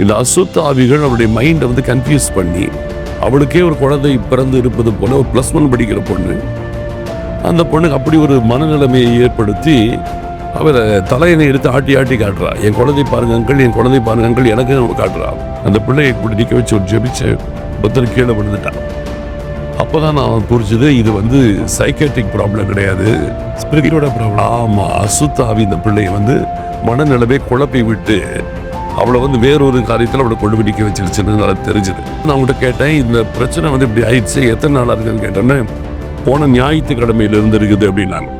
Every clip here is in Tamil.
இந்த அசுத்த ஆவிகள் அவருடைய மைண்டை வந்து கன்ஃபியூஸ் பண்ணி, அவளுக்கே ஒரு குழந்தை பிறந்து இருப்பது போல ஒரு +1 படிக்கிற பொண்ணு, அந்த பொண்ணுக்கு அப்படி ஒரு மனநிலைமையை ஏற்படுத்தி அவரை தலையினை எடுத்து ஆட்டி ஆட்டி காட்டுறா. என் குழந்தை பாருங்க அங்கிள், என் குழந்தை பாருங்க அங்கிள், எனக்கு காட்டுறா. அந்த பிள்ளையை இப்படி நிற்க வச்சு ஒரு ஜெபிச்சு ஒருத்தர் கீழே விழுந்துட்டான். அப்போதான் நான் புரிஞ்சது, இது வந்து சைக்காட்ரிக் ப்ராப்ளம் கிடையாது, ஸ்பிரிட்டோட ப்ராப்ளம். ஆமா, அசுத்த ஆவி இந்த பிள்ளையை வந்து மனநிலவே குழப்பி விட்டு அவளை வந்து வேறொரு காரியத்தில் அவளை கொண்டு போய் நிற்க வச்சிருச்சுன்னு நல்லா தெரிஞ்சுது. நான் அவங்கள்ட்ட கேட்டேன், இந்த பிரச்சனை வந்து இப்படி ஆயிடுச்சு, எத்தனை நாளாக இருக்குன்னு கேட்டேன்னு, போன ஞாயிற்றுக்கிழமையிலிருந்து இருக்குது அப்படின்னாங்க.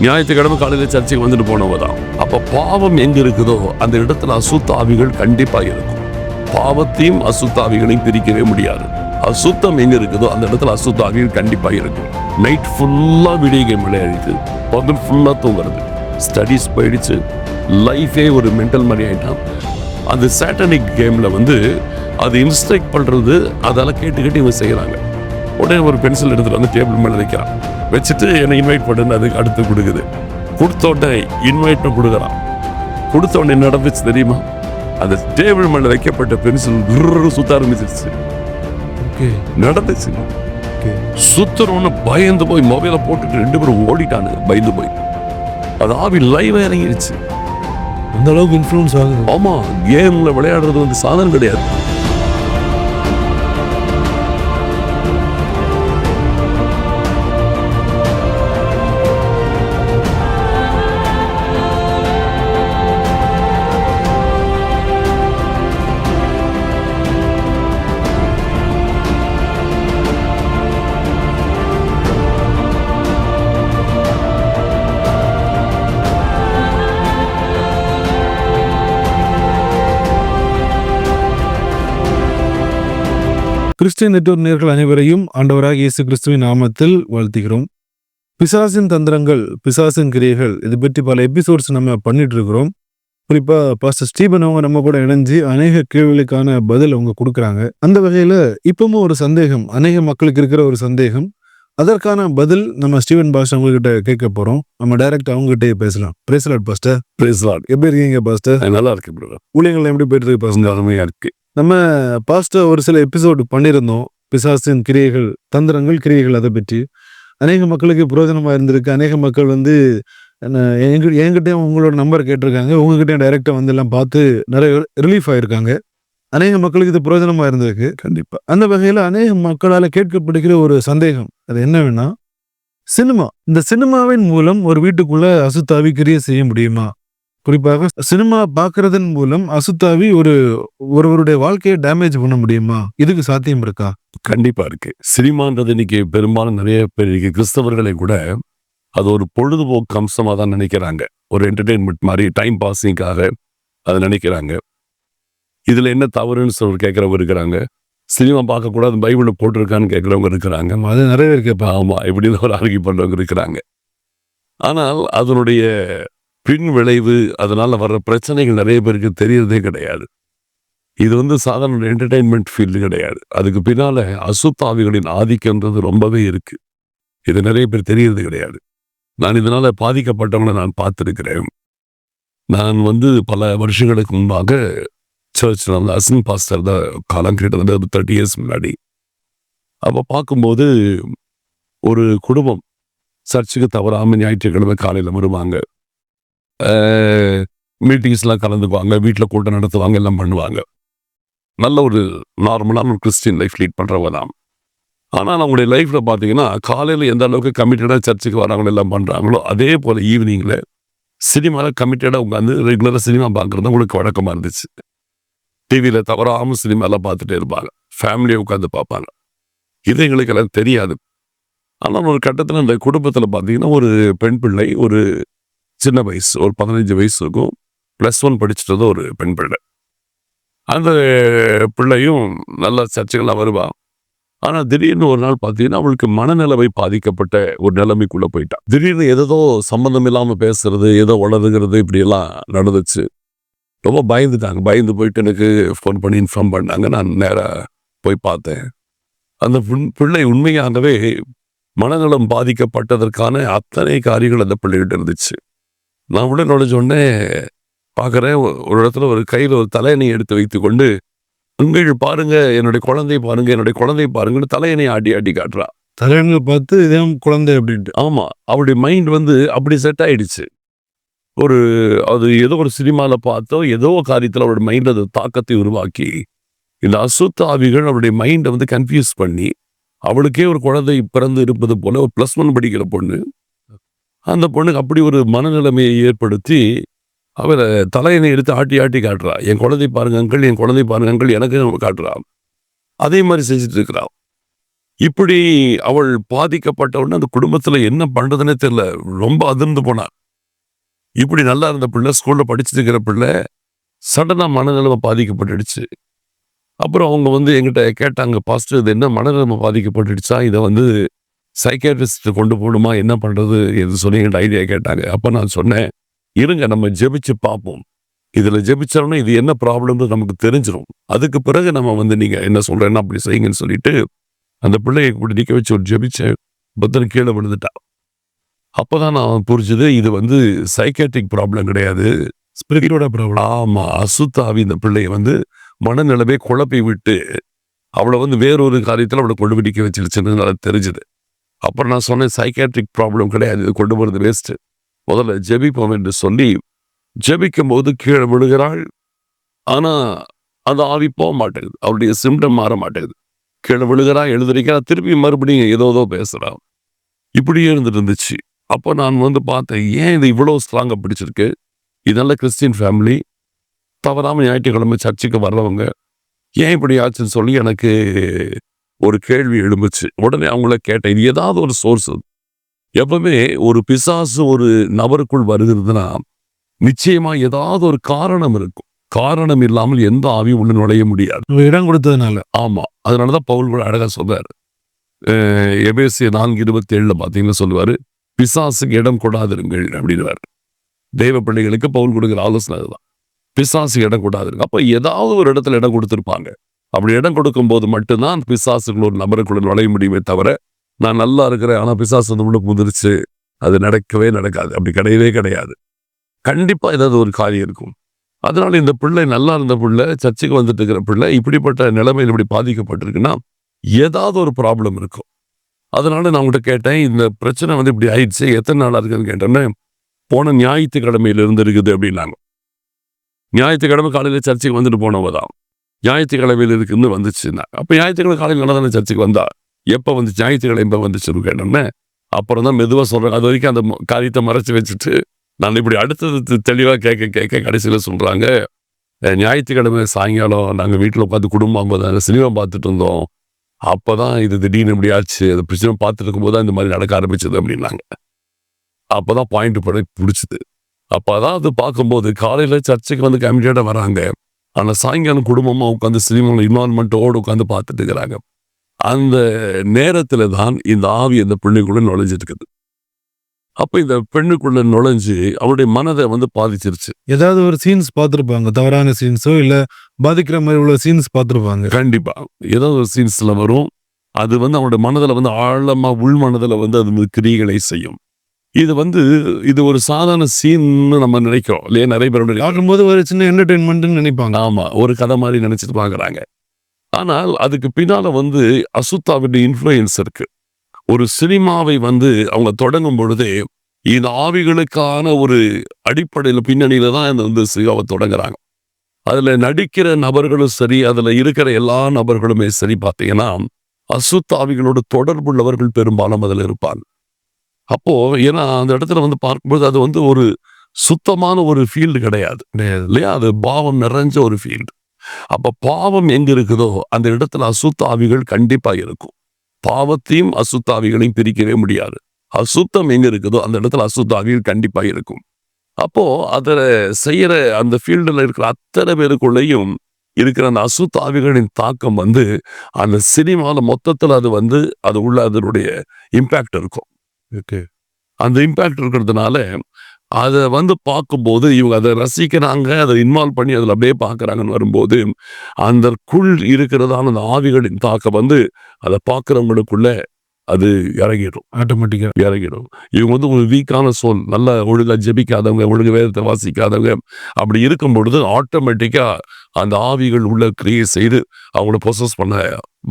ஞாயிற்றுக்கிழமை காலையில் சர்ச்சைக்கு வந்துட்டு போனவ தான். அப்போ பாவம் எங்கே இருக்குதோ அந்த இடத்துல அசுத்த ஆவிகள் கண்டிப்பாக இருக்கும். பாவத்தையும் அசுத்த ஆவிகளையும் பிரிக்கவே முடியாது. அசுத்தம் எங்கே இருக்குதோ அந்த இடத்துல அசுத்த ஆவிகள் கண்டிப்பாக இருக்கும். நைட் ஃபுல்லாக வீடியோ கேம் விளையாடிட்டு பகல் ஃபுல்லாக தூங்குறது, ஸ்டடீஸ் போயிடுச்சு, லைஃபே ஒரு மென்டல் மாதிரி ஆகிட்டான். அந்த சாட்டனிக் கேமில் வந்து அது இன்ஸ்ட்ரக்ட் பண்ணுறது அதெல்லாம் கேட்டு கேட்டு இவங்க செய்கிறாங்க. உடனே ஒரு பென்சில் எடுத்துகிட்டு வந்து டேபிள் மேலே வைக்கிறான், வச்சுட்டு என்னை இன்வைட் பண்ணுன்னு அதுக்கு அடுத்து கொடுக்குது. கொடுத்த உடனே இன்வைட்டும் கொடுக்குறான். கொடுத்த உடனே நடந்துச்சு தெரியுமா, அந்த டேபிள் மேலே வைக்கப்பட்ட பென்சில் சுத்த ஆரம்பிச்சிருச்சு. நடந்துச்சு. சுத்தணும்னு பயந்து போய் மொபைலை போட்டுட்டு 2 பேரும் ஓடிட்டானு பயந்து போய். அது ஆவி லைவ் இறங்கிருச்சு. அந்த அளவுக்கு இன்ஃப்ளூயன்ஸ் ஆகுது. ஆமா, கேம்ல விளையாடுறது வந்து சாதாரண கிடையாது. கிறிஸ்டியன் நெட்வொர்க் நேயர்கள் அனைவரையும் ஆண்டவராக இயேசு கிறிஸ்துவின் நாமத்தில் வாழ்த்துகிறோம். பிசாசின் தந்திரங்கள், பிசாசின் கிரியைகள், இது பற்றி பல எபிசோட்ஸ் நம்ம பண்ணிட்டு இருக்கிறோம். குறிப்பா பாஸ்டர் ஸ்டீபன் அவங்க நம்ம கூட இணைஞ்சு அநேக கேள்விகளுக்கான பதில் அவங்க கொடுக்குறாங்க. அந்த வகையில இப்பவும் ஒரு சந்தேகம், அநேக மக்களுக்கு இருக்கிற ஒரு சந்தேகம், அதற்கான பதில் நம்ம ஸ்டீவன் பாஸ்டர் அவங்ககிட்ட கேட்க போறோம். நம்ம டைரக்ட் அவங்ககிட்டயே பேசலாம். Praise Lord pastor. Praise Lord. எப்படி இருக்கீங்க பாஸ்டர்? நல்லா இருக்கு ப்ரோ. ஊழியங்கள் எப்படி போயிட்டு இருக்கு பாஸ்டர்? அருமையா இருக்கு. நம்ம பாஸ்டர் ஒரு சில எபிசோடு பண்ணியிருந்தோம், பிசாசின் கிரியைகள், தந்திரங்கள், கிரியைகள், அதை பற்றி அநேக மக்களுக்கு பிரயோஜனமாக இருந்திருக்கு. அநேக மக்கள் வந்து என்கிட்டயும் உங்களோட நம்பர் கேட்டிருக்காங்க, உங்ககிட்டயும் டைரெக்டாக வந்து எல்லாம் பார்த்து நிறைய ரிலீஃப் ஆகிருக்காங்க. அநேக மக்களுக்கு இது பிரயோஜனமாக இருந்திருக்கு. கண்டிப்பாக அந்த வகையில் அநேக மக்களால் கேட்கப்படுகிற ஒரு சந்தேகம், அது என்னவென்னா, இந்த சினிமாவின் மூலம் ஒரு வீட்டுக்குள்ள அசுத்தாவி கிரியை செய்ய முடியுமா? குறிப்பாக சினிமா பார்க்கறதன் மூலம் அசுத்தாவி ஒருவருடைய வாழ்க்கையை டேமேஜ் பண்ண முடியுமா? இதுக்கு சாத்தியம் இருக்கா? கண்டிப்பா இருக்கு. சினிமான்றது இன்னைக்கு பெரும்பாலும் நிறைய பேர் கிறிஸ்தவர்களை கூட அது ஒரு பொழுதுபோக்கு அம்சமா தான் நினைக்கிறாங்க. ஒரு என்டர்டெயின்மெண்ட் மாதிரி, டைம் பாசிங்காக அதை நினைக்கிறாங்க. இதுல என்ன தவறுன்னு சொல்லி கேட்கறவங்க இருக்கிறாங்க. சினிமா பார்க்கக்கூடாது பைபிள்ல போட்டிருக்கான்னு கேட்கறவங்க இருக்கிறாங்க. அது நிறைய இருக்கு. ஆமா, இப்படின்னு ஒரு ஆர்கியூ பண்றவங்க இருக்கிறாங்க. ஆனால் அதனுடைய பின் விளைவு, அதனால வர்ற பிரச்சனைகள் நிறைய பேருக்கு தெரியறதே கிடையாது. இது வந்து சாதாரண என்டர்டெயின்மெண்ட் ஃபீல்டு கிடையாது. அதுக்கு பின்னால அசுத்தாவிகளின் ஆதிக்கம்ன்றது ரொம்பவே இருக்கு. இது நிறைய பேர் தெரியறது கிடையாது. நான் இதனால பாதிக்கப்பட்டவங்களை நான் பார்த்துருக்கிறேன். நான் வந்து பல வருஷங்களுக்கு முன்பாக சர்ச்சில் வந்து அசின் பாஸ்டர் தான் காலம் கிட்டத்தட்ட 30 years முன்னாடி. அப்போ பார்க்கும்போது ஒரு குடும்பம் சர்ச்சுக்கு தவறாமல் ஞாயிற்றுக்கிழமை காலையில் வருவாங்க, மீட்டிங்ஸ்லாம் கலந்துக்குவாங்க, வீட்டில் கூட்டம் நடத்துவாங்க, எல்லாம் பண்ணுவாங்க. நல்ல ஒரு நார்மலான ஒரு கிறிஸ்டின் லைஃப் லீட் பண்ணுறவங்க தான். ஆனால் அவங்களுடைய லைஃப்பில் பார்த்தீங்கன்னா காலையில் எந்த அளவுக்கு கமிட்டடாக சர்ச்சுக்கு வராங்களோ எல்லாம் பண்ணுறாங்களோ, அதே போல் ஈவினிங்கில் சினிமாவில் கமிட்டடாக உட்காந்து ரெகுலராக சினிமா பார்க்குறது உங்களுக்கு வழக்கமாக இருந்துச்சு. டிவியில் தவறாமல் சினிமாலாம் பார்த்துட்டே இருப்பாங்க, ஃபேமிலியை உட்காந்து பார்ப்பாங்க. இது எங்களுக்கு எல்லாம் தெரியாது. ஆனால் ஒரு கட்டத்தில் அந்த குடும்பத்தில் பார்த்தீங்கன்னா ஒரு பெண் பிள்ளை, ஒரு சின்ன வயசு, ஒரு 15 வயசு இருக்கும், +1 படிச்சுட்டு ஒரு பெண் பிள்ளை. அந்த பிள்ளையும் நல்ல சர்ச்சைகள்லாம் வருவா. ஆனால் திடீர்னு ஒரு நாள் பார்த்தீங்கன்னா அவளுக்கு மனநிலைமை பாதிக்கப்பட்ட ஒரு நிலைமைக்குள்ளே போயிட்டான். திடீர்னு ஏதோ சம்மந்தம் இல்லாமல் பேசுறது, ஏதோ வளருகிறது, இப்படியெல்லாம் நடந்துச்சு. ரொம்ப பயந்துட்டாங்க. பயந்து போயிட்டு எனக்கு ஃபோன் பண்ணி இன்ஃபார்ம் பண்ணாங்க. நான் நேராக போய் பார்த்தேன். அந்த பிள்ளை உண்மையாகவே மனநலம் பாதிக்கப்பட்டதற்கான அத்தனை காரியங்கள் அந்த பிள்ளைகிட்ட இருந்துச்சு. நான் உள்ள நுழைஞ்சோடனே பார்க்குறேன். ஒரு இடத்துல ஒரு கையில ஒரு தலையணை எடுத்து வைத்துக்கொண்டு, "உங்கள் பாருங்க, என்னுடைய குழந்தைய பாருங்க, என்னுடைய குழந்தைய பாருங்கன்னு" தலையணைய ஆட்டி ஆட்டி காட்டுறா. தலைவன்கள் பார்த்து இதான் குழந்தை அப்படின்ட்டு. ஆமா. அவளுடைய மைண்ட் வந்து அப்படி செட் ஆயிடுச்சு. ஒரு அது ஏதோ ஒரு சினிமால பார்த்தோ, ஏதோ ஒரு காரியத்துல அவரோட மைண்ட்ல அது தாக்கத்தை உருவாக்கி, இந்த அசுத்த ஆவிகள் அவளுடைய மைண்ட வந்து கன்ஃப்யூஸ் பண்ணி, அவளுக்கே ஒரு குழந்தை பிறந்து இருப்பது போல ஒரு +1 படிக்கிற பொண்ணு. அந்த பொண்ணுக்கு அப்படி ஒரு மனநிலைமையை ஏற்படுத்தி, அவள தலையணை எடுத்து ஆட்டி ஆட்டி காட்டுறா. "என் குழந்தைய பாருங்க அங்கிள், என் குழந்தைய பாருங்க அங்கிள்" எனக்கு காட்டுறா. அதே மாரி செஞ்சுட்டு இருக்கிறா. இப்படி அவள் பாதிக்கப்பட்ட உடனே அந்த குடும்பத்துல என்ன பண்றதுன்னே தெரியல. ரொம்ப அதிர்ந்து போனா. இப்படி நல்லா இருந்த பிள்ளை, ஸ்கூல்ல படிச்சுட்டு இருக்கிற பிள்ளை, சடனா மனநலம் பாதிக்கப்பட்டுடுச்சு. அப்புறம் அவங்க வந்து என்கிட்ட கேட்டாங்க, "பாஸ்டர் இது என்ன மனநலம் பாதிக்கப்பட்டுடுச்சா? இத வந்து சைக்கியாட்ரிஸ்ட் கொண்டு போணுமா? என்ன பண்றது?" என்று சொல்லி என்கிட்ட ஐடியா கேட்டாங்க. அப்ப நான் சொன்னேன், "இருங்க நம்ம ஜெபிச்சு பார்ப்போம். இதுல ஜெபிச்சோம்னா இது என்ன ப்ராப்ளம்னு நமக்கு தெரிஞ்சிரும். அதுக்கு பிறகு நம்ம வந்து நீங்க என்ன சொல்றேன்னா அப்படி செய்யுங்கன்னு" சொல்லிட்டு, அந்த பிள்ளைய இப்படி நிக்க வச்சு ஒரு ஜெபிச்சேன். பத்தன்னு கீழ விழுந்துட்டா. அப்பதான் நான் புரிஞ்சது, இது வந்து சைக்கியாட்ரிக் ப்ராப்ளம் கிடையாது. ஸ்பிரிட்டோட ப்ராப்ளம். ஆமா. அசுத்த ஆவி இந்த பிள்ளைய வந்து மனநிலைமை குழப்பி விட்டு, அவள வந்து வேறொரு காரியத்துல அவள கொண்டு போய் நிக்க வச்சிருச்சுன்னு எனக்கு தெரிஞ்சது. அப்புறம் நான் சொன்னேன், "சைக்கியாட்ரிக் ப்ராப்ளம் கிடையாது. இது கொண்டு போறது வேஸ்ட். முதல்ல ஜெபிப்போம்" என்று சொல்லி, ஜெபிக்கும்போது கீழ விழுகிறாள். ஆனா, அந்த ஆவி மாட்டேங்குது. அவளுடைய சிம்டம் மாற மாட்டேங்குது. கீழ விழுகிறா, எழுந்திரிக்கிறா, திருப்பி மறுபடியும் ஏதோ பேசுறா. இப்படியே இருந்துட்டு இருந்துச்சு. அப்ப நான் வந்து பார்த்தேன், ஏன் இது இவ்வளோ ஸ்ட்ராங்கா பிடிச்சிருக்கு? இது நல்ல கிறிஸ்டியன் ஃபேமிலி. தவறாம ஞாயிற்றுக்கிழமை சர்ச்சுக்கு வர்றவங்க. ஏன் இப்படி ஆச்சுன்னு சொல்லி எனக்கு ஒரு கேள்வி எழும்புச்சு. உடனே அவங்கள கேட்டேன். இது ஏதாவது ஒரு சோர்ஸ். எப்பவுமே ஒரு பிசாசு ஒரு நபருக்குள் வருகிறதுனா, நிச்சயமா ஏதாவது ஒரு காரணம் இருக்கும். காரணம் இல்லாமல் எந்த ஆவியும் உள்ள நுழைய முடியாது. இடம் கொடுத்ததுனால. ஆமா. அதனால தான் பவுல் கூட அழகா சொல்றாரு. எபேசியர் 4:27 பார்த்தீங்கன்னா சொல்லுவாரு, "பிசாசுக்கு இடம் கொடாதிருங்கள்" அப்படின்னுவாரு. தேவ பிள்ளைகளுக்கு பவுல் கொடுக்கிற ஆலோசனை அதுதான். பிசாசுக்கு இடம் கொடாதிருங்க. அப்ப ஏதாவது ஒரு இடத்துல இடம் கொடுத்திருப்பாங்க. அப்படி இடம் கொடுக்கும்போது மட்டும்தான் அந்த பிசாசுக்குள்ள ஒரு நபருக்குள்ள நுழைய முடியுமே தவிர, நான் நல்லா இருக்கிறேன், ஆனா பிசாசு வந்து உள்ள புகுந்துருச்சு, அது நடக்கவே நடக்காது. அப்படி கிடையவே கிடையாது. கண்டிப்பா ஏதாவது ஒரு காரியம் இருக்கும். அதனால இந்த பிள்ளை நல்லா இருந்த பிள்ளை, சர்ச்சுக்கு வந்துட்டு இருக்கிற பிள்ளை, இப்படிப்பட்ட நிலைமையில் இப்படி பாதிக்கப்பட்டிருக்குன்னா, ஏதாவது ஒரு ப்ராப்ளம் இருக்கும். அதனால நான் அவங்ககிட்ட கேட்டேன், "இந்த பிரச்சனை வந்து இப்படி ஆயிடுச்சு. எத்தனை நாளா இருக்குன்னு?" கேட்டோன்னே, "போன ஞாயிற்றுக்கிழமையில இருந்து இருக்குது" அப்படின்னாங்க. ஞாயிற்றுக்கிழமை காலையில சர்ச்சுக்கு வந்துட்டு போனவ தான். ஞாயிற்றுக்கிழமையில இருக்குன்னு வந்துச்சுன்னாங்க. அப்ப ஞாயிற்றுக்கிழமை காலையில நல்லா தானே சர்ச்சுக்கு வந்தா. எப்ப வந்துச்சு? ஞாயிற்றுக்கிழமை எப்ப வந்துச்சுன்னு கேட்டோன்னே, அப்புறம் தான் மெதுவா சொல்றாங்க. அது வரைக்கும் அந்த காரியத்தை மறைச்சு வச்சுட்டு, நான் இப்படி அடுத்தது தெளிவா கேட்க கேட்க கடைசியில சொல்றாங்க, ஞாயிற்றுக்கிழமை சாயங்காலம் நாங்க வீட்டுல உட்காந்து குடும்பம் சினிமா பார்த்துட்டு இருந்தோம். அப்பதான் இது திடீர்னு இப்படி ஆச்சு. அந்த பிரச்சனை பார்த்துட்டு இருக்கும்போது தான் இந்த மாதிரி நடக்க ஆரம்பிச்சது" அப்படின்னாங்க. அப்பதான் பாயிண்ட் படி புடிச்சுது. அப்ப அதாவது பார்க்கும்போது காலையில சர்ச்சுக்கு வந்து கமிட்டியோட வராங்க. ஆனா சாயங்காலம் குடும்பமா உட்காந்து சினிமாவில் இன்வால்மெண்ட்டோடு உட்காந்து பார்த்துட்டு இருக்கிறாங்க. அந்த நேரத்துல தான் இந்த ஆவி அந்த பெண்ணுக்குள்ள நுழைஞ்சிட்டு இருக்குது. அப்ப இந்த பெண்ணுக்குள்ள நுழைஞ்சு அவருடைய மனதை வந்து பாதிச்சிருச்சு. ஏதாவது ஒரு சீன்ஸ் பார்த்திருப்பாங்க. தவறான சீன்ஸோ இல்ல பாதிக்கிற மாதிரி உள்ள சீன்ஸ் பார்த்திருப்பாங்க. கண்டிப்பா. ஏதோ ஒரு சீன்ஸ்ல வரும். அது வந்து அவனுடைய மனதுல வந்து ஆழமா உள் மனதுல வந்து அது கிரியைகளை செய்யும். இது வந்து இது ஒரு சாதாரண சீன்னு நம்ம நினைக்கிறோம் இல்லையா? நிறைய பேருடைய பார்க்கும்போது ஒரு சின்ன என்டர்டெயின்மெண்ட்னு நினைப்பாங்க. ஆமா. ஒரு கதை மாதிரி நினைச்சிட்டு பார்க்குறாங்க. ஆனால் அதுக்கு பின்னால வந்து அசுத்தாவுடைய இன்ஃப்ளூயன்ஸ் இருக்கு. ஒரு சினிமாவை வந்து அவங்க தொடங்கும் பொழுதே, இந்த ஆவிகளுக்கான ஒரு அடிப்படையில பின்னணியில தான் இந்த வந்து சினிமாவை தொடங்குறாங்க. அதுல நடிக்கிற நபர்களும் சரி, அதுல இருக்கிற எல்லா நபர்களுமே சரி பார்த்தீங்கன்னா, அசுத்த ஆவிகளோடு தொடர்புள்ளவர்கள் பெரும்பாலும் அதுல இருப்பாங்க. அப்போ ஏன்னா அந்த இடத்துல வந்து பார்க்கும்போது அது வந்து ஒரு சுத்தமான ஒரு ஃபீல்டு கிடையாது இல்லையா? அது பாவம் நிறைஞ்ச ஒரு ஃபீல்டு. அப்ப பாவம் எங்க இருக்குதோ அந்த இடத்துல அசுத்த ஆவிகள் கண்டிப்பா இருக்கும். பாவத்தையும் அசுத்த ஆவிகளையும் பிரிக்கவே முடியாது. அசுத்தம் எங்க இருக்குதோ அந்த இடத்துல அசுத்த ஆவிகள் கண்டிப்பா இருக்கும். அப்போ அத செய்யற அந்த ஃபீல்டுல இருக்கிற அத்தனை பேருக்குள்ளேயும் இருக்கிற அந்த அசுத்த ஆவிகளின் தாக்கம் வந்து அந்த சினிமால மொத்தத்துல அது வந்து அது உள்ள அதனுடைய இம்பாக்ட் இருக்கும். ஓகே. அந்த இம்பாக்ட் இருக்கிறதுனால அத வந்து பார்க்கும்போது இவங்க அத ரசிக்கிறாங்க, அத இன்வால்வ் பண்ணி அதுல அப்படியே பார்க்குறாங்கன்னு வரும்போது, அந்தக்குள் இருக்கிறதான அந்த ஆவிகளின் தாக்கம் வந்து அத பார்க்கிறவங்களுக்குள்ள அது இறங்கிடும். ஆட்டோமேட்டிக்கா. இறங்கிடும். இவங்க வந்து ஒரு வீக்கான சோல், நல்ல ஒழுங்கா ஜெபிக்காதவங்க, ஒழுங்கு வேதத்தை வாசிக்காதவங்க, அப்படி இருக்கும் பொழுது ஆட்டோமேட்டிக்கா அந்த ஆவிகள் உள்ள கிரியை செய்து அவங்கள பொசஸ் பண்ண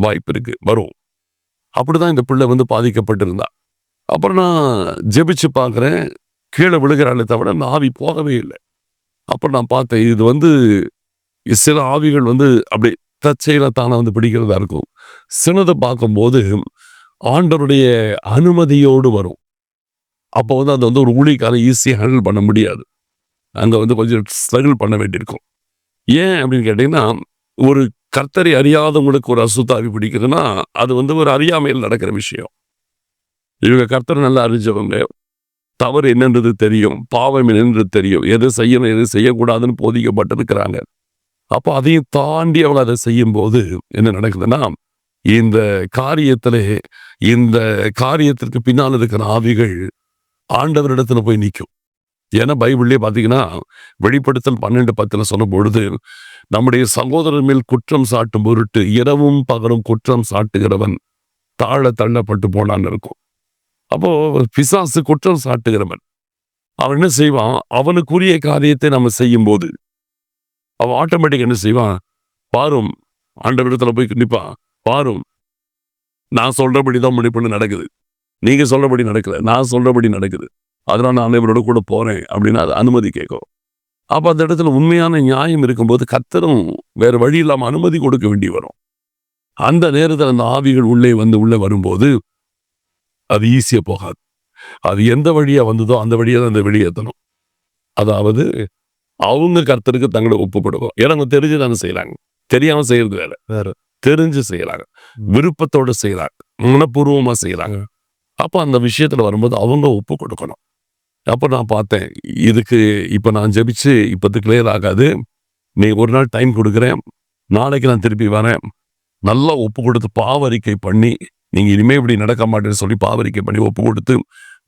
வாய்ப்பு இருக்கு, வரும். அப்படிதான் இந்த பிள்ளை வந்து பாதிக்கப்பட்டிருந்தா. அப்புறம் நான் ஜெபிச்சு பார்க்குறேன், கீழே விழுகிறாளே தவிர அந்த ஆவி போகவே இல்லை. அப்புறம் நான் பார்த்தேன், இது வந்து சில ஆவிகள் வந்து அப்படி தற்செயலா தானே வந்து பிடிக்கிறதா இருக்கும். சிலதை பார்க்கும்போது ஆண்டவருடைய அனுமதியோடு வரும். அப்போ வந்து அது வந்து ஒரு ஊழியக்காரன் ஈஸியாக ஹேண்டில் பண்ண முடியாது. அங்க வந்து கொஞ்சம் ஸ்ட்ரகிள் பண்ண வேண்டியிருக்கும். ஏன் அப்படின்னு கேட்டீங்கன்னா, ஒரு கர்த்தரை அறியாதவங்களுக்கு ஒரு அசுத்தாவி பிடிக்குதுன்னா, அது வந்து ஒரு அறியாமையில் நடக்கிற விஷயம். இவங்க கர்த்தரை நல்லா அறிஞ்சவங்க, தவறு என்னன்றது தெரியும், பாவம் என்னன்றது தெரியும், எது செய்யணும் எது செய்யக்கூடாதுன்னு போதிக்கப்பட்டிருக்கிறாங்க. அப்போ அதையும் தாண்டி அவங்க அதை செய்யும்போது என்ன நடக்குதுன்னா, இந்த காரியத்திலே இந்த காரியத்திற்கு பின்னால் இருக்கிற ஆவிகள் ஆண்டவரிடத்துல போய் நிற்கும். ஏன்னா பைபிள்லேயே பார்த்தீங்கன்னா, வெளிப்படுத்தல் 12:10 சொன்ன பொழுது, நம்முடைய சகோதரர் மேல் குற்றம் சாட்டும் பொருட்டு இரவும் பகலும் குற்றம் சாட்டுகிறவன் தாழ தள்ளப்பட்டு போனான்னு இருக்கும். அப்போ பிசாசு குற்றம் சாட்டுகிறவன், அவன் என்ன செய்வான், அவனுக்குரிய காரியத்தை நம்ம செய்யும்போது அவன் ஆட்டோமேட்டிக் என்ன செய்வான், பாரும் ஆண்டவரிடத்துல போய் நிற்பான், பாரும் நான் சொல்றபடி தான் முடிப்புன்னு நடக்குது, நீங்க சொல்றபடி நடக்கல, நான் சொல்றபடி நடக்குது, அதனால நான் இவரோட கூட போறேன் அப்படின்னு அது அனுமதி கேட்கும். அப்ப அந்த இடத்துல உண்மையான நியாயம் இருக்கும்போது கர்த்தரும் வேற வழி இல்லாம அனுமதி கொடுக்க வேண்டி வரும். அந்த நேரத்தில் அந்த ஆவிகள் உள்ளே வரும்போது அது ஈஸியா போகாது. அது எந்த வழியா வந்ததோ அந்த வழியா தான் அந்த வெளியேற்றணும். அதாவது அவங்க கர்த்தருக்கு தங்களை ஒப்புப்படுவோம். ஏன்னா அவங்க தெரிஞ்சு தானே செய்யறாங்க, தெரியாம செய்யறது வேற, வேற தெரிஞ்சு செய்யறாங்க, விருப்பத்தோட செய்யறாங்க, மனப்பூர்வமா செய்யறாங்க. அப்ப அந்த விஷயத்துல வரும்போது அவங்க ஒப்பு கொடுக்கணும். அப்ப நான் பார்த்தேன், இதுக்கு இப்ப நான் ஜெபிச்சு இப்போது கிளியர் ஆகாது, நீ ஒரு நாள் டைம் கொடுக்குறேன், நாளைக்கு நான் திருப்பி வரேன், நல்லா ஒப்பு கொடுத்து பாவரிக்கை பண்ணி, நீங்க இனிமே இப்படி நடக்க மாட்டேன்னு சொல்லி பாவரிக்கை பண்ணி ஒப்பு கொடுத்து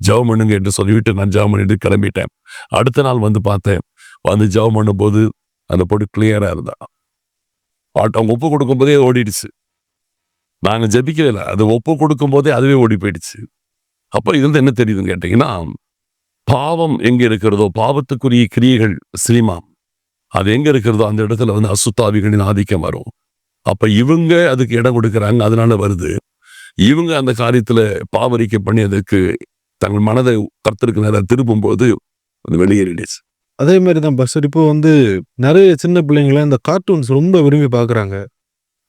ஜெபம் பண்ணுங்க என்று சொல்லிவிட்டு நான் ஜெபம் பண்ணிட்டு கிளம்பிட்டேன். அடுத்த நாள் வந்து பார்த்தேன், வந்து ஜெபம் பண்ணும்போது அந்த பொண்ணு கிளியரா இருந்தா. அவங்க ஒப்பு கொடுக்கும் போதே ஓடிடுச்சு. நாங்க ஜெபிக்கவே இல்லை, அது ஒப்பு கொடுக்கும் போதே அதுவே ஓடி போயிடுச்சு. அப்போ இதுல என்ன தெரியுதுன்னு கேட்டீங்கன்னா, பாவம் எங்க இருக்கிறதோ, பாவத்துக்குரிய கிரியைகள் சினிமா அது எங்க இருக்கிறதோ அந்த இடத்துல வந்து அசுத்தாவிகளின் ஆதிக்கம் வரும். அப்ப இவங்க அதுக்கு இடம் கொடுக்குறாங்க, அதனால வருது. இவங்க அந்த காரியத்துல பாவரிக்கை பண்ணி அதுக்கு தங்கள் மனதை கர்த்தருக்கு நேரா திருப்பும் போது அது வெளியேறிடுச்சு. அதே மாதிரி தான் பஸ்டர். இப்போ வந்து நிறைய சின்ன பிள்ளைங்களை இந்த கார்ட்டூன்ஸ் ரொம்ப விரும்பி பார்க்குறாங்க.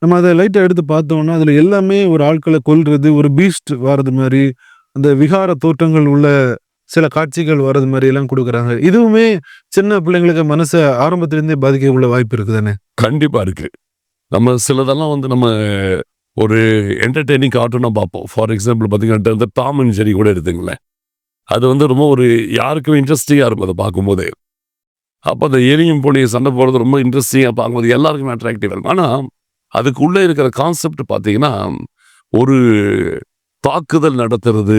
நம்ம அதை லைட்டாக எடுத்து பார்த்தோம்னா அதில் எல்லாமே ஒரு ஆட்களை கொல்றது, ஒரு பீஸ்ட் வர்றது மாதிரி, அந்த விகார தோற்றங்கள் உள்ள சில காட்சிகள் வர்றது மாதிரி எல்லாம் கொடுக்குறாங்க. இதுவுமே சின்ன பிள்ளைங்களுக்கு மனசை ஆரம்பத்திலேருந்தே பாதிக்க உள்ள வாய்ப்பு இருக்குது தானே? கண்டிப்பா இருக்கு. நம்ம சிலதெல்லாம் வந்து நம்ம ஒரு என்டர்டெய்னிங் கார்ட்டூனாக பார்ப்போம். ஃபார் எக்ஸாம்பிள் பார்த்தீங்கன்னா இந்த டாம் அண்ட் ஜெர்ரி கூட எடுத்துங்களேன். அது வந்து ரொம்ப ஒரு யாருக்குமே இன்ட்ரெஸ்டிங்காக இருக்கும் அதை பார்க்கும்போதே. அப்போ அந்த எலியும் புலியும் சண்டை போடுறது ரொம்ப இன்ட்ரெஸ்டிங்காக பார்க்கும்போது எல்லாருக்குமே அட்ராக்டிவாக இருக்கும். ஆனால் அதுக்குள்ளே இருக்கிற கான்செப்ட் பார்த்தீங்கன்னா, ஒரு தாக்குதல் நடத்துறது,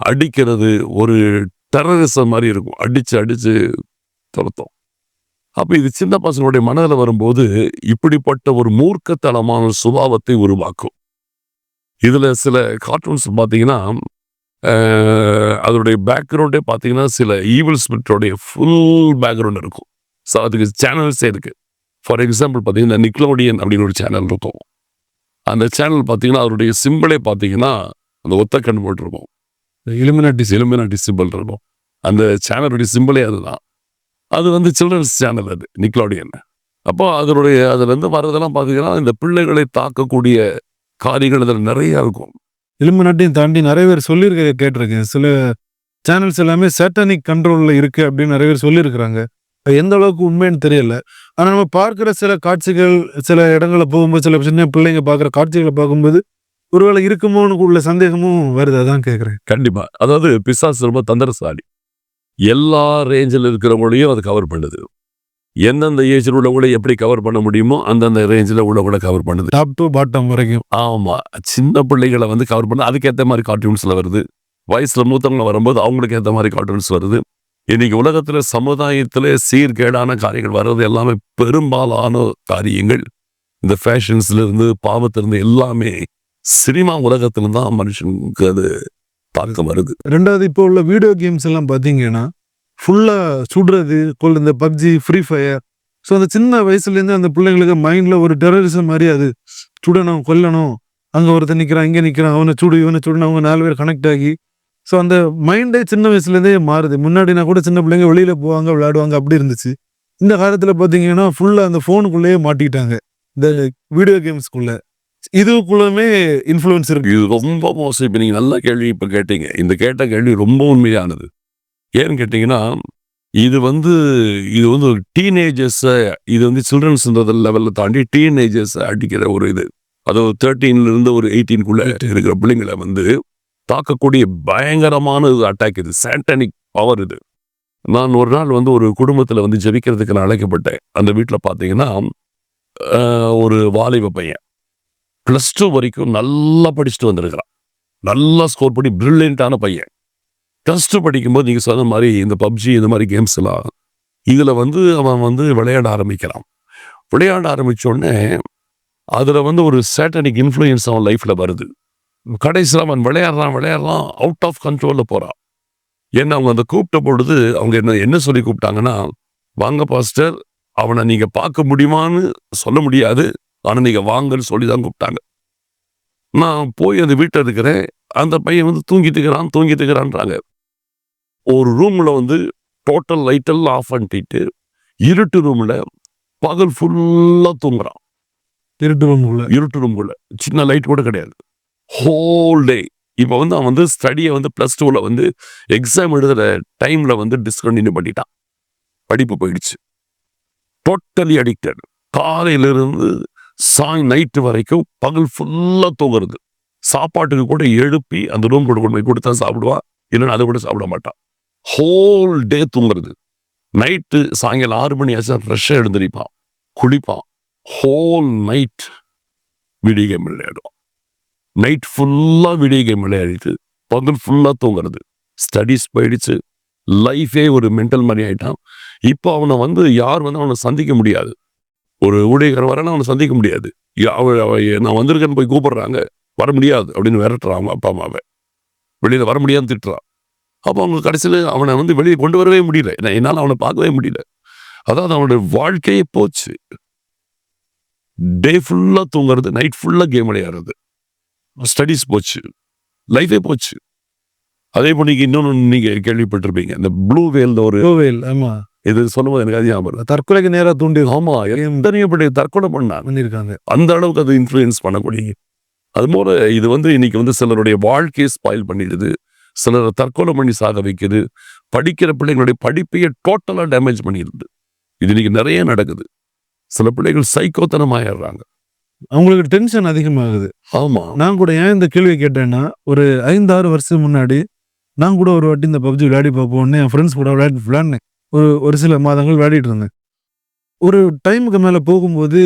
அடிக்கிறது, ஒரு டெரரிசம் மாதிரி இருக்கும். அடிச்சு துரத்தும். அப்போ இது சின்ன பசங்களுடைய மனதில் வரும்போது இப்படிப்பட்ட ஒரு மூர்க்கத்தனமான சுபாவத்தை உருவாக்கும். இதில் சில கார்ட்டூன்ஸ் பார்த்தீங்கன்னா, அதோடைய பேக்ரவுண்டே பார்த்தீங்கன்னா சில ஈவில் ஸ்பிரிட்டோடைய ஃபுல் பேக்ரவுண்ட் இருக்கும். ஸோ அதுக்கு சேனல்ஸே இருக்குது. ஃபார் எக்ஸாம்பிள் பார்த்தீங்கன்னா நிக்லோடியன் அப்படின்னு ஒரு சேனல் இருக்கும். அந்த சேனல் பார்த்தீங்கன்னா அதனுடைய சிம்பிளே பார்த்தீங்கன்னா அந்த ஒத்த கண் போட்டிருக்கும், இலுமினாட்டி சிம்பிள் இருக்கும். அந்த சேனலுடைய சிம்பிளே அதுதான். அது வந்து சில்ட்ரன்ஸ் சேனல், அது நிக்லோடியன். அப்போ அதுலேருந்து வர்றதெல்லாம் பார்த்தீங்கன்னா இந்த பிள்ளைகளை தாக்கக்கூடிய காரியங்கள் அதில் நிறையா இருக்கும். இலுமினாட்டியும் தாண்டி நிறைய பேர் சொல்லியிருக்க கேட்டிருக்கேன். சில சேனல்ஸ் எல்லாமே சேட்டானிக் கண்ட்ரோலில் இருக்குது அப்படின்னு நிறைய பேர் சொல்லியிருக்கிறாங்க. எந்த அளவுக்கு உண்மைன்னு தெரியல. ஆனால் நம்ம பார்க்குற சில காட்சிகள், சில இடங்களில் போகும்போது, சில சின்ன பிள்ளைங்க பார்க்குற காட்சிகளை பார்க்கும்போது ஒருவேளை இருக்குமோன்னு உள்ள சந்தேகமும் வருது. அதான் கேட்குறேன். கண்டிப்பாக. அதாவது பிசாசு ரொம்ப தந்திரசாலி. எல்லா ரேஞ்சில் இருக்கிறவங்களையும் அது கவர் பண்ணுது. எந்தெந்த ஏஜில் உள்ளவங்களை எப்படி கவர் பண்ண முடியுமோ அந்தந்த ரேஞ்சில் உள்ளவங்களை கவர் பண்ணுது, டாப் டு பாட்டம் வரைக்கும். ஆமாம், சின்ன பிள்ளைகளை வந்து கவர் பண்ண அதுக்கேற்ற மாதிரி கார்ட்டூன்ஸில் வருது. வயசில் மூத்தவங்க வரும்போது அவங்களுக்கு ஏற்ற மாதிரி கார்ட்டூன்ஸ் வருது. இன்னைக்கு உலகத்தில் சமுதாயத்தில் சீர்கேடான காரியங்கள் வர்றது எல்லாமே பெரும்பாலான காரியங்கள் இந்த ஃபேஷன்ஸ்லேருந்து பாவத்திலிருந்து எல்லாமே சினிமா உலகத்துல தான் மனுஷனுக்கு அது தாக்கம் வருது. ரெண்டாவது இப்போ உள்ள வீடியோ கேம்ஸ் எல்லாம் பார்த்தீங்கன்னா ஃபுல்லா சுடுறது இந்த பப்ஜி, ஃப்ரீ ஃபயர். ஸோ அந்த சின்ன வயசுலேருந்து அந்த பிள்ளைங்களுக்கு மைண்ட்ல ஒரு டெரரிசம் மாதிரி அது சுடணும், கொல்லணும், அங்கே ஒருத்தர் நிற்கிறான், இங்கே நிற்கிறான், அவனை சுடு இவனை சுடுன்னு அவங்க 4 பேர் கனெக்ட் ஆகி ஸோ அந்த மைண்டே சின்ன வயசுலேருந்தே மாறுது. முன்னாடினா கூட சின்ன பிள்ளைங்க வெளியில் போவாங்க, விளையாடுவாங்க, அப்படி இருந்துச்சு. இந்த காலத்தில் பார்த்தீங்கன்னா ஃபுல்லாக அந்த ஃபோனுக்குள்ளேயே மாட்டிக்கிட்டாங்க, இந்த வீடியோ கேம்ஸ்குள்ள. இதுக்குள்ளமே இன்ஃப்ளூயன்ஸ் இருக்கு. இது ரொம்ப மோசம். இப்போ நீங்கள் நல்ல கேள்வி இப்போ கேட்டீங்க. இந்த கேட்ட கேள்வி ரொம்ப உண்மையானது. ஏன்னு கேட்டிங்கன்னா இது வந்து ஒரு டீனேஜர்ஸை, இது வந்து சில்ட்ரன்ஸ்ன்ற லெவலில் தாண்டி டீனேஜர்ஸை அடிக்கிற ஒரு இது. அதாவது 13லேருந்து ஒரு 18க்குள்ளே இருக்கிற பிள்ளைங்களை வந்து தாக்கக்கூடிய பயங்கரமான அட்டாக் இது. சாட்டனிக் பவர் இது. நான் ஒரு நாள் வந்து ஒரு குடும்பத்தில் வந்து ஜெபிக்கிறதுக்கு நான் அழைக்கப்பட்டேன். அந்த வீட்டில் பார்த்தீங்கன்னா ஒரு வாலிப பையன் +2 வரைக்கும் நல்லா படிச்சுட்டு வந்திருக்கிறான். நல்லா ஸ்கோர் பண்ணி பிரில்லியண்டான பையன். +2 படிக்கும்போது நீங்கள் சொன்ன மாதிரி இந்த பப்ஜி இந்த மாதிரி கேம்ஸ் எல்லாம் இதில் வந்து அவன் வந்து விளையாட ஆரம்பிக்கிறான். விளையாட ஆரம்பித்தோடனே அதில் வந்து ஒரு சாட்டனிக் இன்ஃப்ளூயன்ஸ் அவன் லைஃப்பில் வருது. கடைசியில் அவன் விளையாடுறான் அவுட் ஆஃப் கண்ட்ரோலில் போகிறான். ஏன்னா அவங்க அந்த கூப்பிட்ட பொழுது அவங்க என்ன சொல்லி கூப்பிட்டாங்கன்னா, வாங்க பாஸ்டர், அவனை நீங்கள் பார்க்க முடியுமான்னு சொல்ல முடியாது, ஆனால் நீங்கள் வாங்கன்னு சொல்லி தான் கூப்பிட்டாங்க. நான் போய் அந்த வீட்டில் இருக்கிறேன். அந்த பையன் வந்து தூங்கிட்டு இருக்கிறான்றாங்க. ஒரு ரூமில் வந்து டோட்டல் லைட்டெல்லாம் ஆஃப் பண்ணிட்டு இருட்டு ரூமில் பகல் ஃபுல்லாக தூங்குறான். இருட்டு ரூமுக்குள்ள சின்ன லைட் கூட கிடையாது. Whole day. இப்போ வந்து அவன் வந்து ஸ்டடியை வந்து +2ல வந்து எக்ஸாம் எழுதுகிற டைமில் வந்து டிஸ்கண்டினியூ பண்ணிட்டான். படிப்பு போயிடுச்சு. Totally addicted. காலையிலிருந்து நைட்டு வரைக்கும் பகல் ஃபுல்லாக தூங்குறது. சாப்பாட்டுக்கு கூட எழுப்பி அந்த ரூம் கொண்டு போய் கொடுத்தா சாப்பிடுவான், இல்லைன்னா அதை கூட சாப்பிட மாட்டான். ஹோல் டே தூங்குறது. நைட்டு சாயங்காலம் 6 மணி ஆச்சா ஃப்ரெஷ்ஷாக எழுந்திரிப்பான், குளிப்பான். ஹோல் நைட் வீடியோ கேம் விளையாடுவான். நைட் ஃபுல்லாக வீடியோ கேம் விளையாடிட்டு பகல் ஃபுல்லாக தூங்குறது. ஸ்டடீஸ் போயிடுச்சு. லைஃபே ஒரு மென்டல் மாதிரி ஆகிட்டான். இப்போ அவனை வந்து யார் வந்து அவனை சந்திக்க முடியாது. ஒரு ஊழியக்காரன் வரேன்னா அவனை சந்திக்க முடியாது. நான் வந்திருக்கேன்னு போய் கூப்பிடுறாங்க, வர முடியாது அப்படின்னு விரட்டுறான் அவங்க அப்பா அம்மாவை. வெளியில் வர முடியாதுன்னு திட்டுறான். அப்போ அவங்க கடைசியில் அவனை வந்து வெளியே கொண்டு வரவே முடியல. என்னால் அவனை பார்க்கவே முடியல. அதாவது அவனுடைய வாழ்க்கையே போச்சு. டே ஃபுல்லாக தூங்குறது, நைட் ஃபுல்லாக கேம் விளையாடுறது, ஸ்டடீஸ் போச்சு, லைஃபே போச்சு. அதே போல இன்னொன்று நீங்கள் கேள்விப்பட்டிருப்பீங்க, இந்த ப்ளூ வேல் ஒரு ஆமா, இது சொல்லும்போது எனக்கு அது ஞாபகம். தற்கொலைக்கு நேராக தூண்டி. ஆமா, எத்தனையோ பேர் தற்கொலை பண்ணிருக்காங்க. அந்த அளவுக்கு அது இன்ஃப்ளூயன்ஸ் பண்ணக்கூடிய. அதுபோல இது வந்து இன்னைக்கு வந்து சிலருடைய வாழ்க்கையை ஸ்பாயில் பண்ணிடுது, சிலரை தற்கொலை பண்ணி சாக வைக்குது, படிக்கிற பிள்ளைங்களுடைய படிப்பையே டோட்டலாக டேமேஜ் பண்ணிடுது. இது இன்னைக்கு நிறைய நடக்குது. சில பிள்ளைகள் சைக்கோத்தனமாயிடுறாங்க, அவங்களுக்கு டென்ஷன் அதிகமாகுது. ஆமா, நான் கூட ஏன் இந்த கேள்வி கேட்டேன்னா, ஒரு 5-6 வருஷம் முன்னாடி நான் கூட ஒரு வாட்டி இந்த பப்ஜி விளையாடி பார்ப்போம்னு என் ஃப்ரெண்ட்ஸ் கூட விளையாடினேன். ஒரு சில மாதங்கள் விளையாடிட்டு இருந்தேன். ஒரு டைமுக்கு மேலே போகும்போது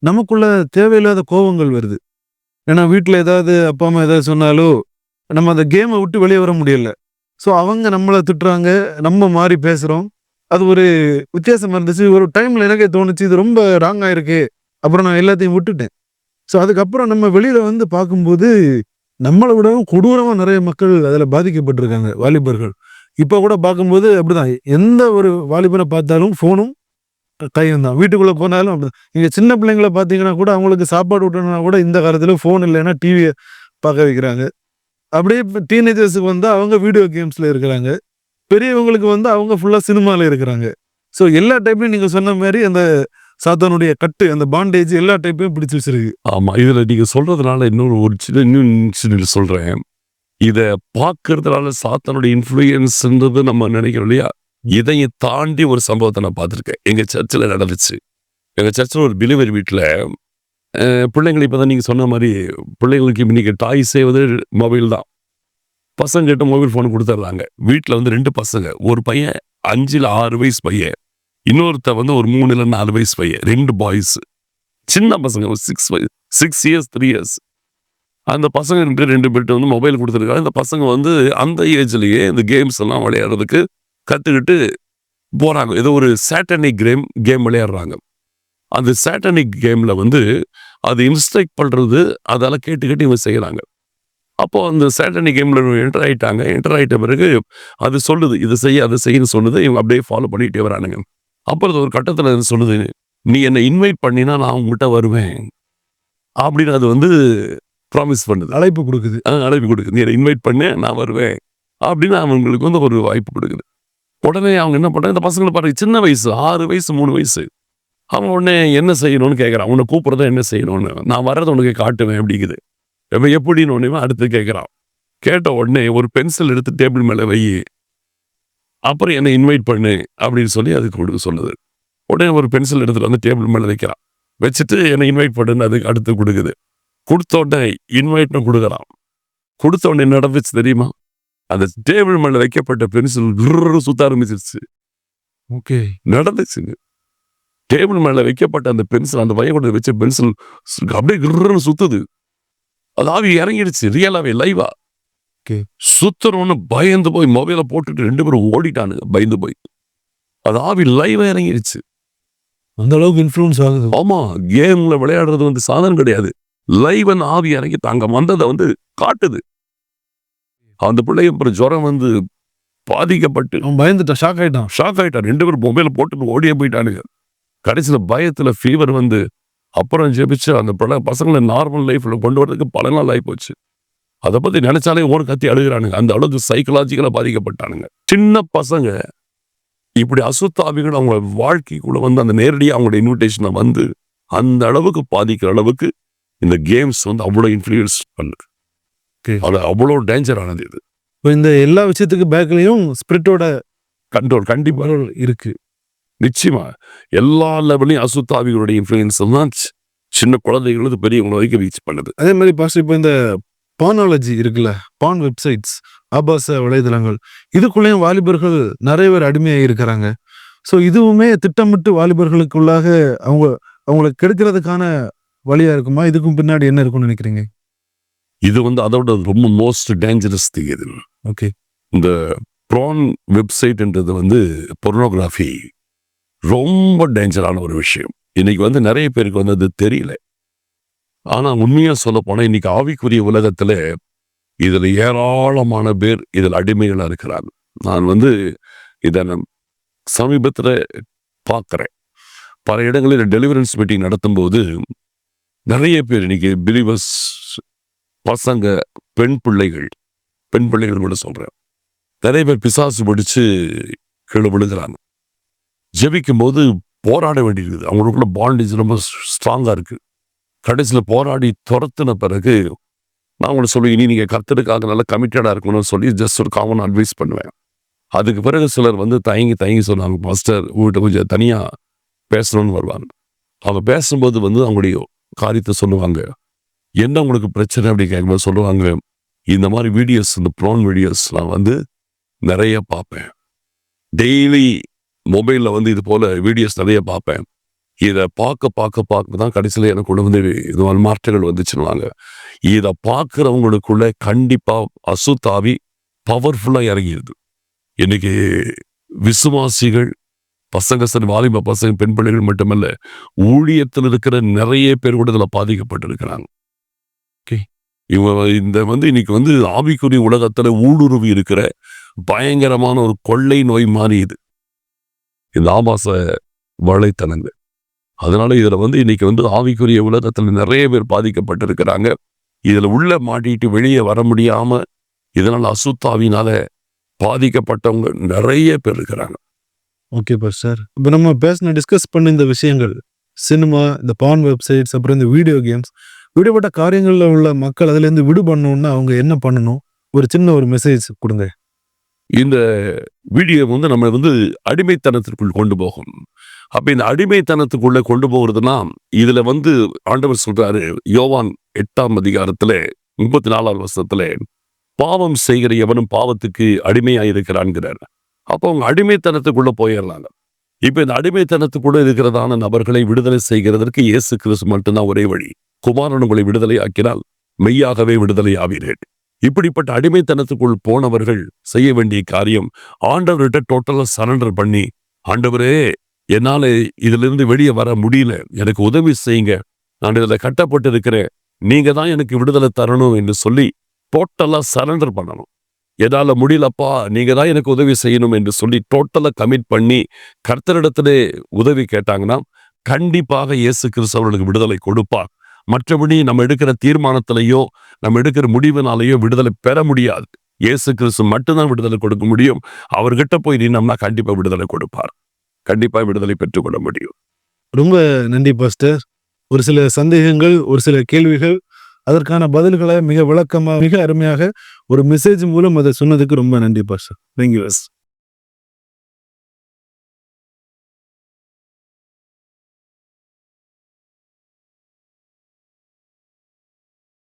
நமக்குள்ள தேவையில்லாத கோபங்கள் வருது. ஏன்னா வீட்டில் ஏதாவது அப்பா அம்மா ஏதாவது சொன்னாலோ நம்ம அந்த கேமை விட்டு வெளியே வர முடியல. ஸோ அவங்க நம்மளை திட்டுறாங்க, நம்ம மாறி பேசுகிறோம். அது ஒரு வித்தியாசமாக இருந்துச்சு. ஒரு டைமில் எனக்கே தோணுச்சு, இது ரொம்ப ராங்காக இருக்கு. அப்புறம் நான் எல்லாத்தையும் விட்டுட்டேன். ஸோ அதுக்கப்புறம் நம்ம வெளியில் வந்து பார்க்கும்போது நம்மளை விடவும் கொடூரமாக நிறைய மக்கள் அதில் பாதிக்கப்பட்டிருக்காங்க, வாலிபர்கள். இப்போ கூட பார்க்கும்போது அப்படிதான். எந்த ஒரு வாலிபனை பார்த்தாலும் ஃபோனும் கையும் தான். வீட்டுக்குள்ளே போனாலும் அப்படிதான். நீங்கள் சின்ன பிள்ளைங்களை பார்த்தீங்கன்னா கூட அவங்களுக்கு சாப்பாடு விட்டணும்னா கூட இந்த காலத்தில் ஃபோன் இல்லைன்னா டிவியை பார்க்க வைக்கிறாங்க. அப்படியே இப்போ டீனேஜர்ஸுக்கு வந்து அவங்க வீடியோ கேம்ஸில் இருக்கிறாங்க. பெரியவங்களுக்கு வந்து அவங்க ஃபுல்லாக சினிமாவில் இருக்கிறாங்க. ஸோ எல்லா டைப்லையும் நீங்கள் சொன்ன மாதிரி அந்த சாத்தானுடைய கட்டு, அந்த பாண்டேஜ் எல்லா டைப்பையும் பிடிச்சி வச்சிருக்கு. ஆமாம், இதில் நீங்கள் சொல்கிறதுனால இன்னொரு சொல்கிறேன். இதை பார்க்கறதுனால சாத்தானுடைய இன்ஃப்ளூயன்ஸ்ன்றது நம்ம நினைக்கிறோம் இல்லையா? இதையை தாண்டி ஒரு சம்பவத்தை நான் பார்த்துருக்கேன். எங்கள் சர்ச்சில் நடந்துச்சு. எங்கள் சர்ச்சில் ஒரு பிலிவர் வீட்டில் பிள்ளைங்களை இப்போ தான் நீங்கள் சொன்ன மாதிரி பிள்ளைங்களுக்கு இன்னைக்கு டாய் செய்வது மொபைல் தான். பசங்கிட்ட மொபைல் ஃபோன் கொடுத்துட்றாங்க. வீட்டில் வந்து 2 பசங்க, ஒரு பையன் 5-6 வயசு பையன், இன்னொருத்த வந்து ஒரு 3-4 வயசு பையன், 2 பாய்ஸ், சின்ன பசங்க, 6 இயர்ஸ் 3 இயர்ஸ். அந்த பசங்க 2 பேர்ட்டு வந்து மொபைல் கொடுத்துருக்காங்க. இந்த பசங்க வந்து அந்த ஏஜ்லேயே இந்த கேம்ஸ் எல்லாம் விளையாடுறதுக்கு கற்றுக்கிட்டு போகிறாங்க. ஏதோ ஒரு சாட்டனிக் கேம் விளையாடுறாங்க. அந்த சாட்டனிக் கேமில் வந்து அது இன்ஸ்ட்ரக்ட் பண்றது அதால கேட்டு கேட்டு இவங்க செய்யறாங்க. அப்போ அந்த சேட்டனி கேம்ல என்டர் ஆயிட்டாங்க. என்டர் ஆயிட்ட பிறகு அது சொல்லுது, இதை செய்ய அதை செய்யன்னு சொல்லுது. இவங்க அப்படியே ஃபாலோ பண்ணிட்டே வரானுங்க. அப்புறம் ஒரு கட்டத்துல அது சொல்லுது, நீ என்னை இன்வைட் பண்ணினா நான் உங்ககிட்ட வருவேன் அப்படின்னு அது வந்து ப்ராமிஸ் பண்ணுது. அழைப்பு கொடுக்குது. அழைப்பு கொடுக்குது, நீ என்னை இன்வைட் பண்ண நான் வருவேன் அப்படின்னு அவங்களுக்கு வந்து ஒரு வாய்ப்பு கொடுக்குது. உடனே அவங்க என்ன பண்றாங்க, இந்த பசங்களை பாருங்க, சின்ன வயசு 6 வயசு 3 வயசு. அவன் உடனே என்ன செய்யணும்னு கேட்கறான். உன்னை கூப்பிடுறத என்ன செய்யணும்னு, நான் வர்றதை உனக்கு காட்டுவேன் அப்படிங்குது. இவன் எப்படின்னு உடனே அடுத்து கேட்கறான். கேட்ட உடனே ஒரு பென்சில் எடுத்து டேபிள் மேல வை, அப்புறம் என்னை இன்வைட் பண்ணு அப்படின்னு சொல்லி அதுக்கு கொடுக்க சொல்லுது. உடனே ஒரு பென்சில் எடுத்துட்டு வந்து டேபிள் மேல வைக்கிறான். வச்சுட்டு என்னை இன்வைட் பண்ணுன்னு அதுக்கு அடுத்து கொடுக்குது. கொடுத்த உடனே இன்வைட்னு கொடுக்குறான். கொடுத்த உடனே என்ன நடந்துச்சு தெரியுமா? அந்த டேபிள் மேல வைக்கப்பட்ட பென்சில் சுத்த ஆரம்பிச்சிருச்சு. ஓகே. நடந்துச்சுங்க. டேபிள் மேல வைக்கப்பட்ட அந்த பென்சில், அந்த பையன் கூட வச்ச பென்சில் அப்படியே கிர்ன்னு சுத்துது. அது ஆவி இறங்கிடுச்சு. ரியலாவே லைவா ஓகே. சுத்தணும்னு பயந்து போய் மொபைல போட்டுட்டு 2 பேரும் ஓடிட்டானுங்க பயந்து போய். அது ஆவி லைவா இறங்கிடுச்சு. அந்த அளவுக்கு இன்ஃப்ளூயன்ஸ் ஆகுது. ஆமா, கேம்ல விளையாடுறது வந்து சாதாரணம் கிடையாது. லைவன் ஆவி இறங்கி தாங்க வந்ததை வந்து காட்டுது. அந்த பிள்ளை அப்புறம் ஜுரம் வந்து பாதிக்கப்பட்டு அவன் பயந்துட்டான், ஷாக் ஆயிட்டான். 2 பேரும் மொபைல போட்டுட்டு ஓடியே போயிட்டானுங்க. கடைசியில பயத்துல ஃபீவர் வந்து அப்புறம் ஜெபிச்சு அந்த பசங்களை நார்மல் லைஃப்ல கொண்டு வரதுக்கு பல நாள் ஆகி போச்சு. அதை பத்தி நினைச்சாலே ஓடு கத்தி அழுகிறானுங்க. அந்த அளவுக்கு சைக்கலாஜிக்கலா பாதிக்கப்பட்டானுங்க. சின்ன பசங்க இப்படி அசுத்தாவிகள் அவங்க வாழ்க்கைக்குள்ள வந்து அந்த நேரடியாக அவங்களோட இன்விடேஷனை வந்து அந்த அளவுக்கு பாதிக்கிற அளவுக்கு இந்த கேம்ஸ் வந்து அவ்வளோ இன்ஃப்ளூயன்ஸ் பண்ணுது. அது அவ்வளோ டேஞ்சரானது. இது இப்போ இந்த எல்லா விஷயத்துக்கு பேக்லயும் ஸ்பிரிட்டோட கண்ட்ரோல் கண்டிப்பா இருக்கு. நிச்சயமா எல்லா லெவலையும் அசுத்தாவிகளுடைய இன்ஃப்ளூயன்ஸ் தான் சின்ன குழந்தைகளுக்கு பெரியவங்களை வரைக்கும் ரீச் பண்ணுது. அதே மாதிரி பாஸ்டர், இப்போ இந்த பானாலஜி இருக்குல்ல, பான் வெப்சைட்ஸ், ஆபாச வலைதளங்கள், இதுக்குள்ளேயும் வாலிபர்கள் நிறைய பேர் அடிமையாகி இருக்கிறாங்க. ஸோ இதுவுமே திட்டமிட்டு வாலிபர்களுக்குள்ளாக அவங்களை கெடுக்கிறதுக்கான வழியா இருக்குமா? இதுக்கும் பின்னாடி என்ன இருக்கும்னு நினைக்கிறீங்க? இது வந்து அதோட ரொம்ப மோஸ்ட் டேஞ்சரஸ் திங். இது ஓகே. இந்த ப்ரான் வெப்சைட்ன்றது வந்து பொர்னோகிராஃபி ரொம்ப டேஞ்சரான ஒரு விஷயம். இன்னைக்கு வந்து நிறைய பேருக்கு வந்து அது தெரியல. ஆனா உண்மையா சொல்ல போனா இன்னைக்கு ஆவிக்குரிய உலகத்துல இதுல ஏராளமான பேர் இதில் அடிமைகளா இருக்கிறாங்க. நான் வந்து இதை சமீபத்துல பார்க்கிறேன். பல இடங்களில் டெலிவரன்ஸ் மீட்டிங் நடத்தும் போது நிறைய பேர் இன்னைக்கு பிலீவர்ஸ் பசங்க, பெண் பிள்ளைகள் கூட சொல்றேன், நிறைய பேர் பிசாசு பிடிச்சு கீழே விழுகிறாங்க. ஜெபிக்கும் போது போராட வேண்டியிருக்குது. அவங்களுக்குள்ள பாண்டேஜ் ரொம்ப ஸ்ட்ராங்கா இருக்கு. கடைசியில் போராடி துரத்துன பிறகு நான் உங்களை சொல்லுவேன், இனி நீங்க கர்த்தருக்காக நல்லா கமிட்டடா இருக்கணும்னு சொல்லி ஜஸ்ட் ஒரு காமன் அட்வைஸ் பண்ணுவேன். அதுக்கு பிறகு சிலர் வந்து தயங்கி சொல்லுவாங்க, மாஸ்டர் உங்கள்கிட்ட கொஞ்சம் தனியா பேசணும்னு வருவாங்க. அவங்க பேசும்போது வந்து அவங்களுடைய காரியத்தை சொல்லுவாங்க. என்ன உங்களுக்கு பிரச்சனை அப்படி கேட்கும்போது சொல்லுவாங்க, இந்த மாதிரி வீடியோஸ், இந்த ப்ரான் வீடியோஸ் நான் வந்து நிறைய பார்ப்பேன். டெய்லி மொபைல்ல வந்து இது போல வீடியோஸ் நிறைய பார்ப்பேன். இதை பார்க்க தான் கடைசியில் எனக்கு கொண்டு வந்து இது மாதிரி மாற்றங்கள் வந்துச்சுன்னுவாங்க. இதை பார்க்குறவங்களுக்குள்ள கண்டிப்பா அசுத்தாவி பவர்ஃபுல்லா இறங்கிடுது. இன்னைக்கு விசுவாசிகள் பசங்க, சரி வாலிப பசங்க, பெண் பிள்ளைகள் மட்டுமல்ல, ஊழியத்தில் இருக்கிற நிறைய பேர் கூட இதில் பாதிக்கப்பட்டிருக்கிறாங்க. ஓகே, இவங்க இந்த வந்து இன்னைக்கு வந்து ஆவிக்குரிய உலகத்துல ஊடுருவி இருக்கிற பயங்கரமான ஒரு கொள்ளை நோய் மாதிரி இது இந்த ஆபாச வலைத்தளங்கள். அதனால இதுல வந்து இன்னைக்கு வந்து ஆவிக்குரிய உலகத்துல நிறைய பேர் பாதிக்கப்பட்டிருக்கிறாங்க. இதுல உள்ள மாட்டிட்டு வெளியே வர முடியாம இதனால அசுத்தாவினால பாதிக்கப்பட்டவங்க நிறைய பேர் இருக்கிறாங்க. ஓகே சார், இப்போ நம்ம டிஸ்கஸ் பண்ண இந்த விஷயங்கள், சினிமா, இந்த பான் வெப்சைட்ஸ், அப்புறம் இந்த வீடியோ கேம்ஸ், விடுபட்ட காரியங்கள்ல உள்ள மக்கள் அதுல இருந்து விடுபடணும்னா அவங்க என்ன பண்ணணும்? ஒரு சின்ன ஒரு மெசேஜ் கொடுங்க. இந்த வீடியோ வந்து நம்ம வந்து அடிமைத்தனத்திற்குள் கொண்டு போகும். அப்ப இந்த அடிமைத்தனத்துக்குள்ள கொண்டு போகிறதுனா இதுல வந்து ஆண்டவர் சொல்றாரு, யோவான் 8ஆம் அதிகாரத்துல 34ஆம் வசனத்துல, பாவம் செய்கிற எவனும் பாவத்துக்கு அடிமையாயிருக்கிறான்கிறார். அப்போ அவங்க அடிமைத்தனத்துக்குள்ள போயிடலாங்க. இப்ப இந்த அடிமைத்தனத்துக்குள்ள இருக்கிறதான நபர்களை விடுதலை செய்கிறதற்கு இயேசு கிறிஸ்து மட்டும்தான் ஒரே வழி. குமாரன் உங்களை விடுதலை ஆக்கினால் மெய்யாகவே விடுதலை ஆவீர்கள். இப்படிப்பட்ட அடிமைத்தனத்துக்குள் போனவர்கள் செய்ய வேண்டிய காரியம், ஆண்டவர்கிட்ட டோட்டலா சரண்டர் பண்ணி, ஆண்டவரே என்னால இதுல இருந்து வெளியே வர முடியல, எனக்கு உதவி செய்யுங்க, நான் இதில் கட்டப்பட்டு இருக்கிறேன், நீங்க தான் எனக்கு விடுதலை தரணும் என்று சொல்லி டோட்டலா சரண்டர் பண்ணணும். என்னால முடியலப்பா, நீங்க தான் எனக்கு உதவி செய்யணும் என்று சொல்லி டோட்டலா கமிட் பண்ணி கர்த்தரிடத்திலே உதவி கேட்டாங்கன்னா கண்டிப்பாக இயேசு கிறிஸ்து அவர்களுக்கு விடுதலை கொடுப்பார். மற்றபடி நம்ம எடுக்கிற தீர்மானத்திலேயோ நம்ம எடுக்கிற முடிவினாலேயோ விடுதலை பெற முடியாது. இயேசு கிறிஸ்து மட்டும்தான் விடுதலை கொடுக்க முடியும். அவர்கிட்ட போய் நின்னோம்னா கண்டிப்பா விடுதலை கொடுப்பார். கண்டிப்பா விடுதலை பெற்றுக்கொள்ள முடியும். ரொம்ப நன்றி பாஸ்டர். ஒரு சில சந்தேகங்கள், ஒரு சில கேள்விகள், அதற்கான பதில்களை மிக விளக்கமா, மிக அருமையாக ஒரு மெசேஜ் மூலம் அதை சொன்னதுக்கு ரொம்ப நன்றி பாஸ்டர். தேங்க்யூ.